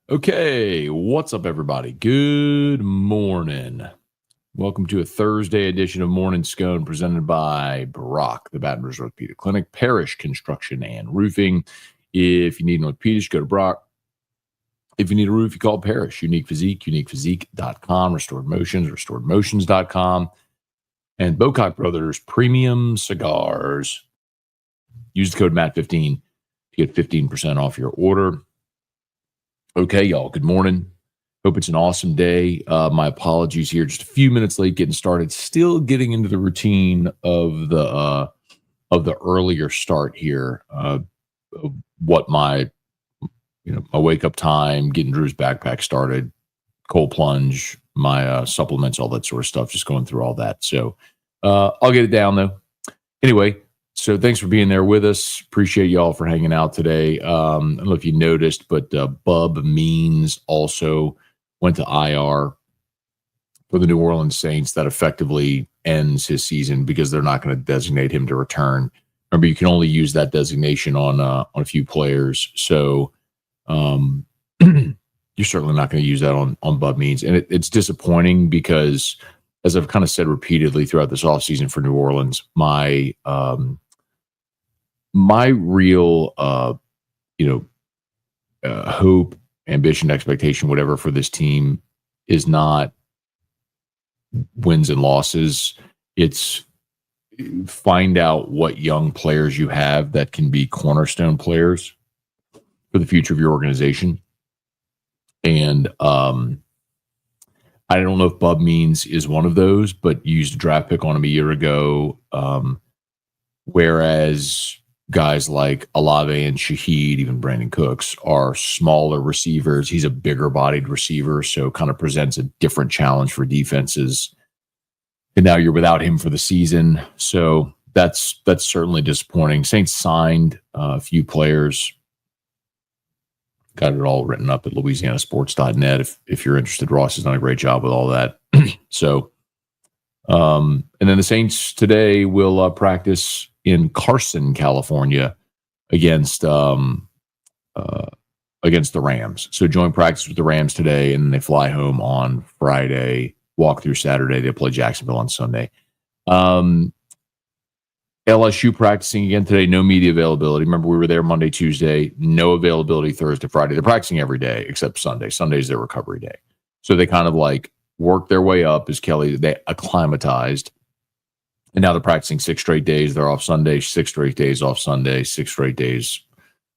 Okay, what's up, everybody? Good morning. Welcome to a Thursday edition of Morning Scone presented by Brock, the Baton Rouge Orthopedic Clinic, Parish Construction and Roofing. If you need an orthopedist, go to Brock. If you need a roof, you call Parish. Unique Physique, uniquephysique.com, Restored Motions, restoredmotions.com, and Bocock Brothers Premium Cigars. Use the code MATT15 to get 15% off your order. Okay, y'all, good morning. Hope it's an awesome day. My apologies here, just a few minutes late getting started. Still getting into the routine of the earlier start here. What my wake up time, getting Drew's backpack started, cold plunge, my supplements, all that sort of stuff. Just going through all that. So I'll get it down though. Anyway. So thanks for being there with us. Appreciate y'all for hanging out today. I don't know if you noticed, but Bub Means also went to IR for the New Orleans Saints. That effectively ends his season because they're not going to designate him to return. Remember, you can only use that designation on a few players. So you're certainly not going to use that on Bub Means. And it's disappointing because, as I've kind of said repeatedly throughout this offseason for New Orleans, my real, hope, ambition, expectation, whatever for this team is not wins and losses. It's find out what young players you have that can be cornerstone players for the future of your organization. And I don't know if Bub Means is one of those, but you used a draft pick on him a year ago. Whereas guys like Olave and Shaheed, even Brandon Cooks, are smaller receivers. He's a bigger bodied receiver, so kind of presents a different challenge for defenses. And now you're without him for the season. So that's certainly disappointing. Saints signed a few players. Got it all written up at louisianasports.net. If you're interested, Ross has done a great job with all that. So, and then the Saints today will practice in Carson, California, against the Rams. So joint practice with the Rams today, and then they fly home on Friday. Walk through Saturday. They play Jacksonville on Sunday. LSU practicing again today. No media availability. Remember, we were there Monday, Tuesday. No availability Thursday, Friday. They're practicing every day except Sunday. Sunday's their recovery day. So they kind of like work their way up, as Kelly, they acclimatized. And now they're practicing 6 straight days. They're off Sunday, 6 straight days off Sunday, 6 straight days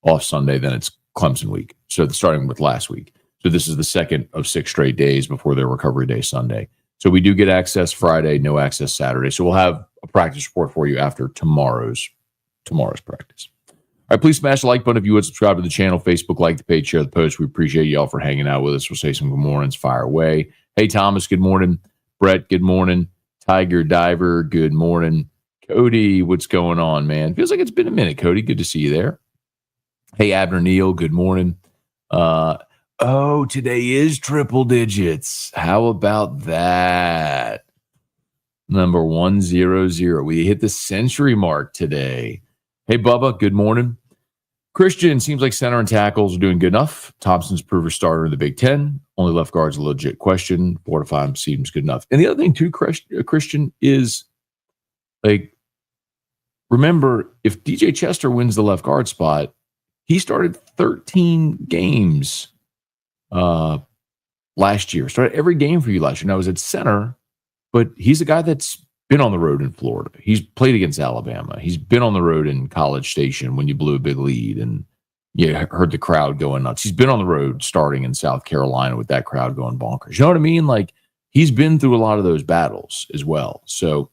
off Sunday. Then it's Clemson week. So they're starting with last week. So this is the second of 6 straight days before their recovery day Sunday. So we do get access Friday, no access Saturday. So we'll have a practice report for you after tomorrow's practice. All right, please smash the like button if you would. Subscribe to the channel, Facebook, like the page, share the post. We appreciate y'all for hanging out with us. We'll say some good mornings, fire away. Hey, Thomas, good morning. Brett, good morning. Tiger Diver, good morning. Cody, what's going on, man? Feels like it's been a minute, Cody. Good to see you there. Hey, Abner Neal, good morning. Today is triple digits. How about that? Number 100. We hit the century mark today. Hey, Bubba, good morning. Christian, seems like center and tackles are doing good enough. Thompson's proven starter in the Big Ten. Only left guard's a legit question. 4 to 5 seems good enough. And the other thing, too, Christian, is like, remember, if DJ Chester wins the left guard spot, he started 13 games last year. Started every game for you last year. Now, I was at center, but he's a guy that's been on the road in Florida. He's played against Alabama. He's been on the road in College Station when you blew a big lead and you heard the crowd going nuts. He's been on the road starting in South Carolina with that crowd going bonkers. You know what I mean? Like, he's been through a lot of those battles as well. So,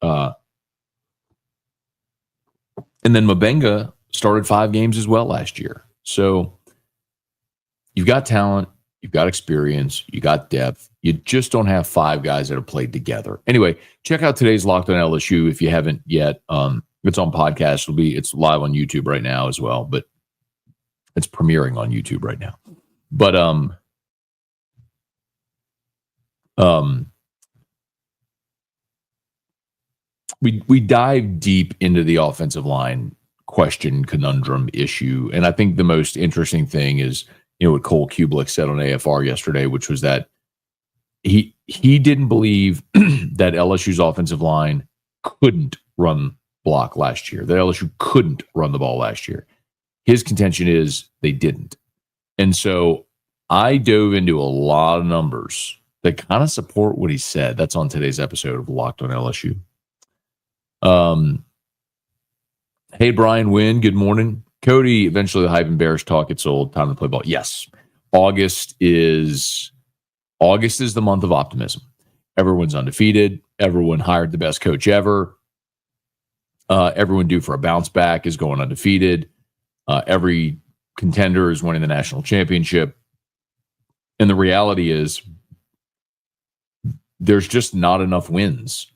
and then Mabenga started 5 games as well last year. So you've got talent, you've got experience, you got depth. You just don't have 5 guys that have played together. Anyway, check out today's Locked on LSU if you haven't yet. It's on podcast. It's live on YouTube right now as well, but it's premiering on YouTube right now. But we dive deep into the offensive line question, conundrum, issue. And I think the most interesting thing is, what Cole Kubelik said on AFR yesterday, which was that he didn't believe that LSU's offensive line couldn't run block last year, that LSU couldn't run the ball last year. His contention is they didn't. And so I dove into a lot of numbers that kind of support what he said. That's on today's episode of Locked on LSU. Hey, Brian Wynn, good morning. Cody, eventually the hype and bearish talk gets old. Time to play ball. Yes. August is the month of optimism. Everyone's undefeated. Everyone hired the best coach ever. Everyone due for a bounce back is going undefeated. Every contender is winning the national championship. And the reality is there's just not enough wins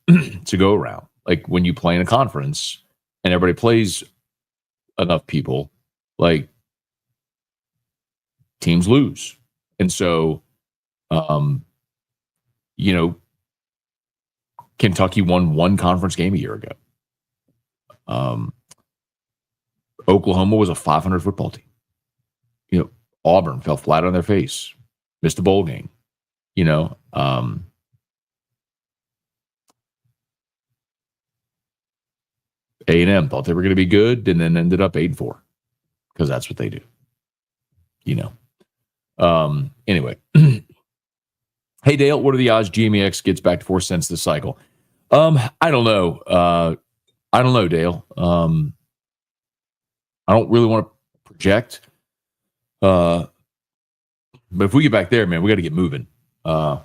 to go around. Like when you play in a conference and everybody plays enough people, like teams lose. And so, Kentucky won one conference game a year ago. Oklahoma was a 500 football team. Auburn fell flat on their face, missed a bowl game. A&M thought they were going to be good and then ended up 8-4 because that's what they do. Anyway. Hey, Dale, what are the odds GMEX gets back to 4 cents this cycle? I don't know. I don't know, Dale. I don't really want to project. But if we get back there, man, we got to get moving. I'd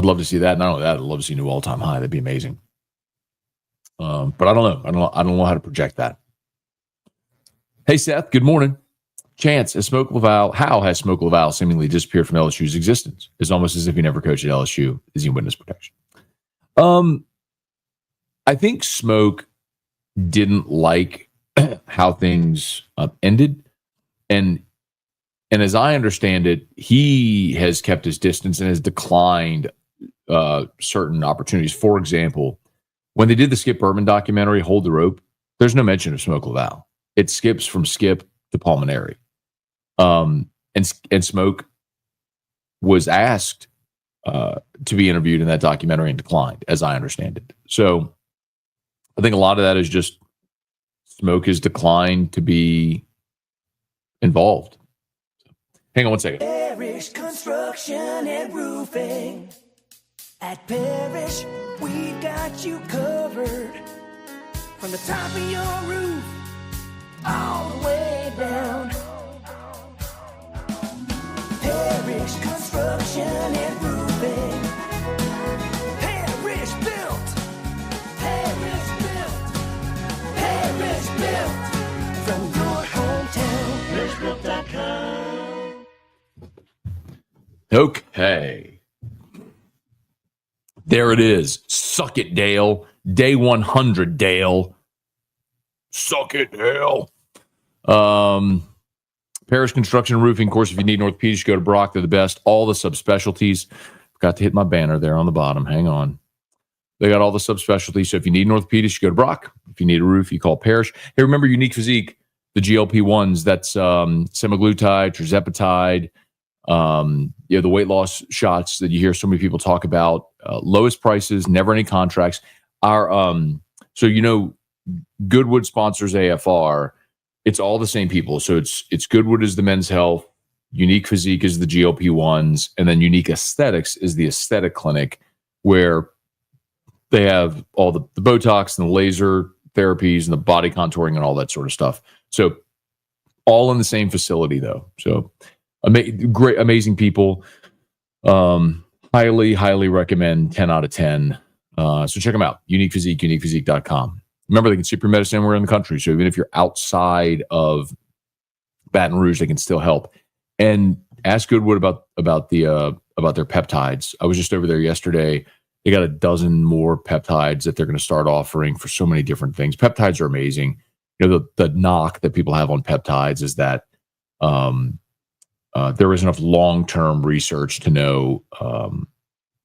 love to see that. Not only that, I'd love to see a new all-time high. That'd be amazing. But I don't know. I don't know how to project that. Hey, Seth, good morning. Chance, how has Smoke Laval seemingly disappeared from LSU's existence? It's almost as if he never coached at LSU. Is he in witness protection? I think Smoke didn't like how things ended. And as I understand it, he has kept his distance and has declined certain opportunities. For example, when they did the Skip Bertman documentary, Hold the Rope, there's no mention of Smoke Laval. It skips from Skip to Pulmonary. And Smoke was asked to be interviewed in that documentary and declined, as I understand it. So I think a lot of that is just Smoke has declined to be involved. Hang on one second. Parish Construction and Roofing. At Parish, we've got you covered. From the top of your roof, all the way down. Parish Construction and Roofing. Parish built. Parish built. Parish built. From your hometown. ParishBuilt.com. Okay. There it is. Suck it, Dale. Day 100, Dale. Suck it, Dale. Parish Construction and Roofing. Of course, if you need orthopedics, go to Brock. They're the best. All the subspecialties. Forgot to hit my banner there on the bottom. Hang on. They got all the subspecialties. So if you need an orthopedics, you go to Brock. If you need a roof, you call Parish. Hey, remember Unique Physique, the GLP-1s. That's semaglutide, tirzepatide, the weight loss shots that you hear so many people talk about. Lowest prices, never any contracts. Goodwood sponsors AFR. It's all the same people. So it's Goodwood is the Men's Health, Unique Physique is the GLP-1s, and then Unique Aesthetics is the aesthetic clinic where they have all the Botox and the laser therapies and the body contouring and all that sort of stuff. So all in the same facility though. So great, amazing people. Highly, highly recommend 10 out of 10. So check them out. Unique Physique, uniquephysique.com. Remember, they can ship your medicine anywhere in the country. So even if you're outside of Baton Rouge, they can still help. And ask Goodwood about their peptides. I was just over there yesterday. They got a dozen more peptides that they're going to start offering for so many different things. Peptides are amazing. The knock that people have on peptides is that there isn't enough long-term research to know,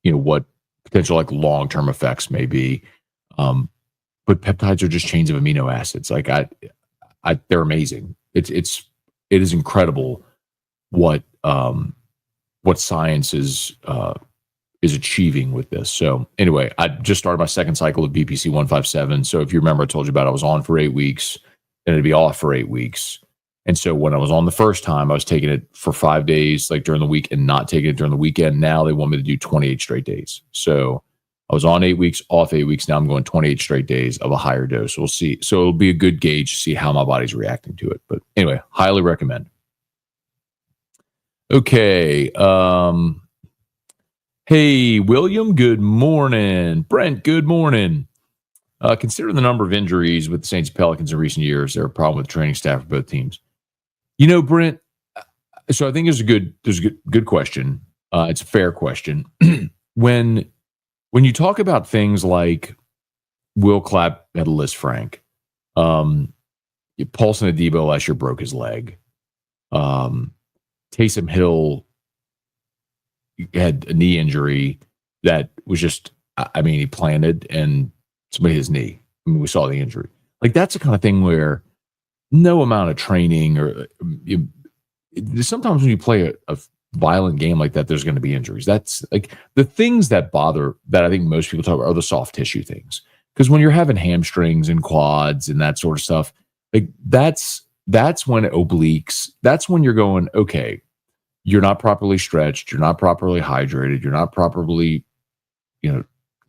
what potential long-term effects may be. but peptides are just chains of amino acids. Like they're amazing. It is incredible what science is achieving with this. So anyway, I just started my second cycle of BPC 157. So if you remember, I told you about it, I was on for 8 weeks and it'd be off for 8 weeks. And so when I was on the first time, I was taking it for 5 days, like during the week, and not taking it during the weekend. Now they want me to do 28 straight days. So I was on 8 weeks, off 8 weeks. Now I'm going 28 straight days of a higher dose. We'll see. So it'll be a good gauge to see how my body's reacting to it. But anyway, highly recommend. Okay. Hey, William, good morning. Brent, good morning. Considering the number of injuries with the Saints and Pelicans in recent years, there a problem with training staff for both teams. Brent, so I think there's a good question. It's a fair question. When you talk about things like Will Clapp had a list Frank, Paulson Adebo last year broke his leg. Taysom Hill had a knee injury that was just, he planted and somebody hit his knee. We saw the injury. Like, that's the kind of thing where no amount of training sometimes when you play a violent game like that, there's going to be injuries. That's like the things that I think most people talk about are the soft tissue things. Because when you're having hamstrings and quads and that sort of stuff, like that's when obliques, that's when you're going, okay, you're not properly stretched, you're not properly hydrated, you're not properly,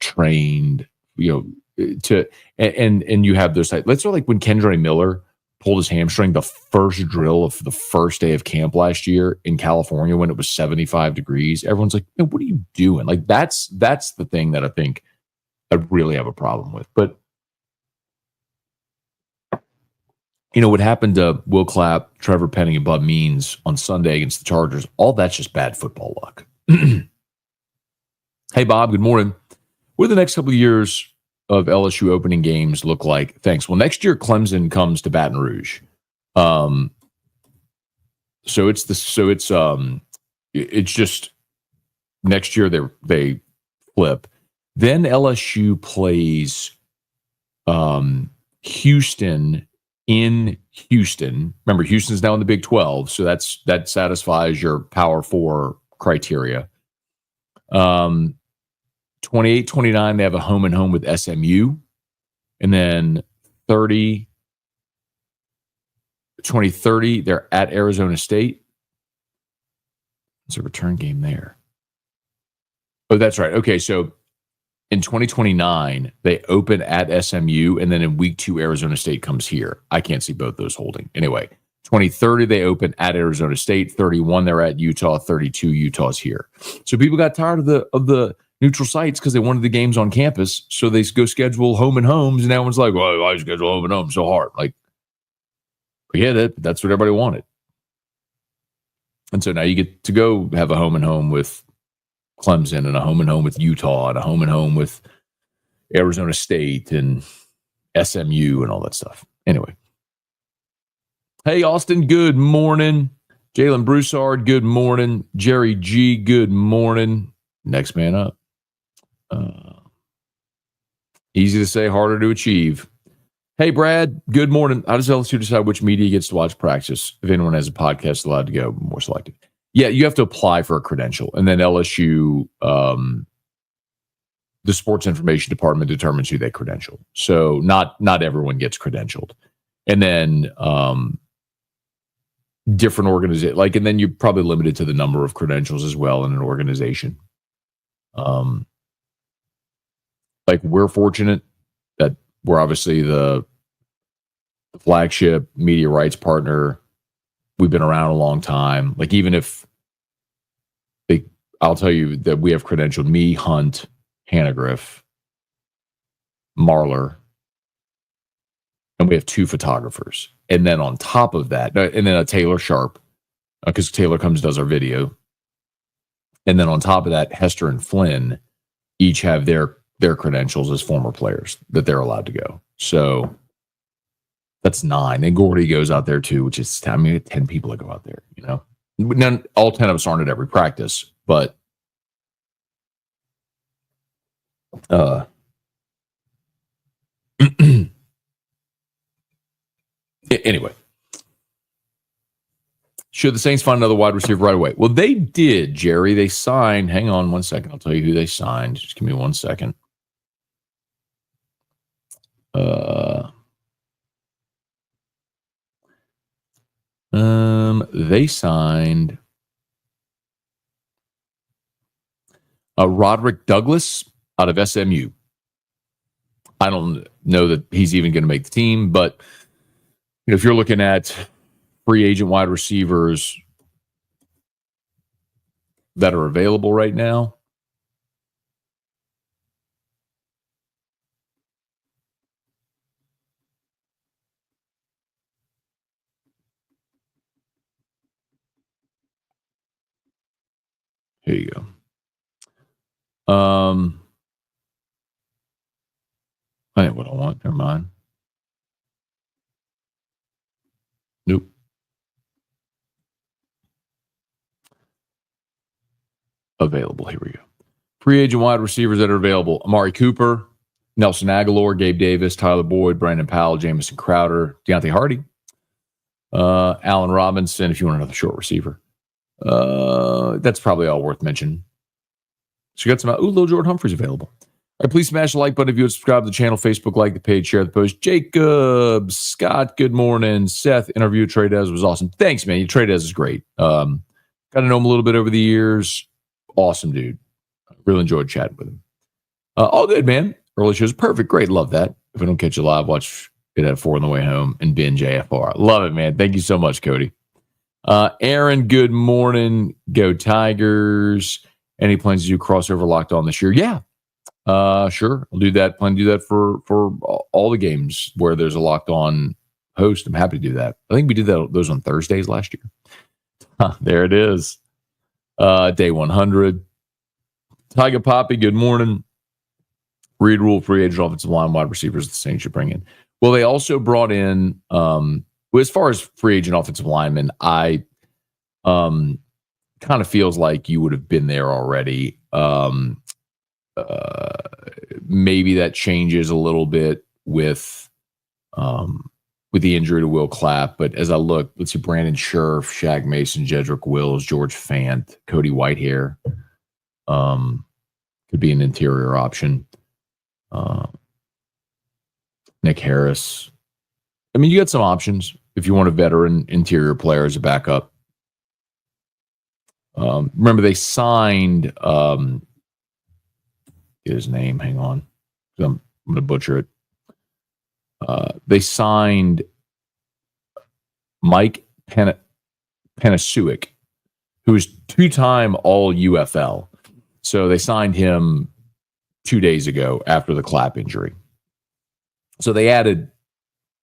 trained, and you have those types. Let's say like when Kendre Miller pulled his hamstring, the first drill of the first day of camp last year in California when it was 75 degrees, everyone's like, man, what are you doing? Like that's the thing that I think I really have a problem with. But what happened to Will Clapp, Trevor Penning, and Bud Means on Sunday against the Chargers, all that's just bad football luck. Hey, Bob, good morning. What do the next couple of years of LSU opening games look like? Thanks. Well, next year, Clemson comes to Baton Rouge. So it's just next year they flip. Then LSU plays Houston in Houston. Remember, Houston's now in the Big 12, so that satisfies your Power 4 criteria. 28-29, they have a home and home with SMU. And then 2030, they're at Arizona State. It's a return game there. Oh, that's right. Okay, so in 2029, they open at SMU, and then in week 2, Arizona State comes here. I can't see both those holding. Anyway, 2030, they open at Arizona State. 31, they're at Utah. 32, Utah's here. So people got tired of the neutral sites because they wanted the games on campus, so they go schedule home and homes, and everyone's like, well, why schedule home and home so hard? Like, yeah, that's what everybody wanted. And so now you get to go have a home and home with Clemson and a home and home with Utah and a home and home with Arizona State and SMU and all that stuff. Anyway. Hey, Austin, good morning. Jalen Broussard, good morning. Jerry G, good morning. Next man up. Easy to say, harder to achieve. Hey, Brad, good morning. How does LSU decide which media gets to watch practice? If anyone has a podcast allowed to go, more selective. Yeah, you have to apply for a credential. And then LSU, the sports information department determines who they credential. So not everyone gets credentialed. And then different organizations, and then you're probably limited to the number of credentials as well in an organization. We're fortunate that we're obviously the flagship media rights partner. We've been around a long time. Like, even if I'll tell you that we have credentialed me, Hunt, Hannegriff, Marler, and we have 2 photographers. And then on top of that, and then a Taylor Sharp, because Taylor comes and does our video. And then on top of that, Hester and Flynn each have their credentials as former players that they're allowed to go. So that's 9. And Gordy goes out there too, which is 10 people that go out there, None, all 10 of us aren't at every practice, but Anyway, should the Saints find another wide receiver right away? Well, they did, Jerry. They signed. Hang on 1 second. I'll tell you who they signed. Just give me 1 second. They signed Roderick Douglas out of SMU. I don't know that he's even going to make the team, but if you're looking at free agent wide receivers that are available right now, here you go. I ain't what I want. Never mind. Nope. Available. Here we go. Free agent wide receivers that are available: Amari Cooper, Nelson Aguilar, Gabe Davis, Tyler Boyd, Brandon Powell, Jamison Crowder, Deontay Hardy, Allen Robinson, if you want another short receiver. That's probably all worth mentioning. So you got some, Lil Jordan Humphrey's available. All right, please smash the like button if you would subscribe to the channel, Facebook, like the page, share the post. Jacob, Scott, good morning. Seth, interview with Tradez was awesome. Thanks, man. Tradez is great. Got to know him a little bit over the years. Awesome dude. Really enjoyed chatting with him. All good, man. Early shows, perfect. Great. Love that. If I don't catch you live, watch it at 4 on the way home and binge AFR. Love it, man. Thank you so much, Cody. Aaron, good morning. Go Tigers. Any plans to do crossover Locked On this year? Yeah. Sure. I'll do that. Plan to do that for all the games where there's a Locked On host. I'm happy to do that. I think we did those on Thursdays last year. There it is. Day 100. Tiger Poppy, good morning. Read rule free agent offensive line wide receivers the Saints should bring in. Well, they also brought in, as far as free agent offensive linemen, I kind of feels like you would have been there already. Maybe that changes a little bit with the injury to Will Clapp. But as I look, let's see, Brandon Scherf, Shaq Mason, Jedrick Wills, George Fant, Cody Whitehair could be an interior option. Nick Harris. I mean, you got some options if you want a veteran interior player as a backup. Remember, they signed his name. Hang on. I'm going to butcher it. They signed Mike Panasiuk, who is two-time All-UFL. So they signed him 2 days ago after the Clapp injury. So they added,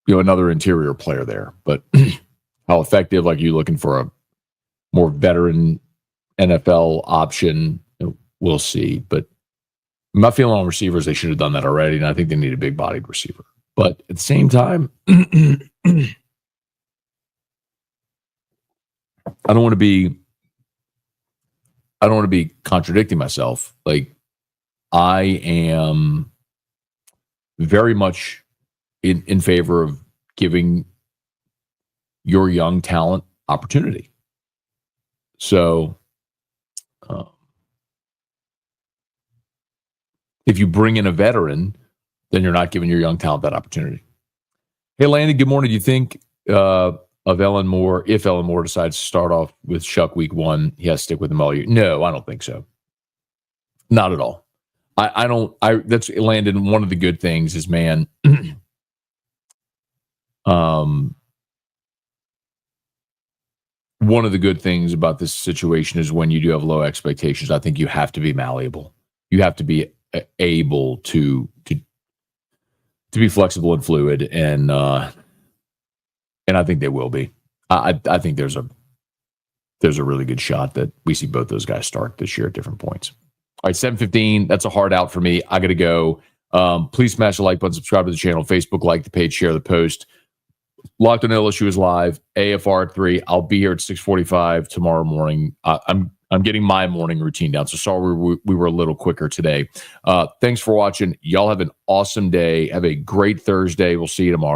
another interior player there. But how effective? Like, you looking for a more veteran NFL option? We'll see. But my feeling on receivers, they should have done that already, and I think they need a big-bodied receiver. But at the same time, I don't want to be contradicting myself. Like, I am very much in favor of giving your young talent opportunity. So if you bring in a veteran, then you're not giving your young talent that opportunity. Hey, Landon, good morning. Do you think of Ellen Moore, if Ellen Moore decides to start off with Shuck week 1, he has to stick with him all year? No, I don't think so. Not at all. That's Landon. One of the good things is, man, one of the good things about this situation is when you do have low expectations, I think you have to be malleable. You have to be able to be flexible and fluid, and I think they will be. I think there's a really good shot that we see both those guys start this year at different points. All right, 7:15. That's a hard out for me. I got to go. Please smash the like button, subscribe to the channel, Facebook, like the page, share the post. Locked On LSU is live. AFR at 3. I'll be here at 6:45 tomorrow morning. I'm getting my morning routine down, so sorry we were a little quicker today. Thanks for watching. Y'all have an awesome day. Have a great Thursday. We'll see you tomorrow.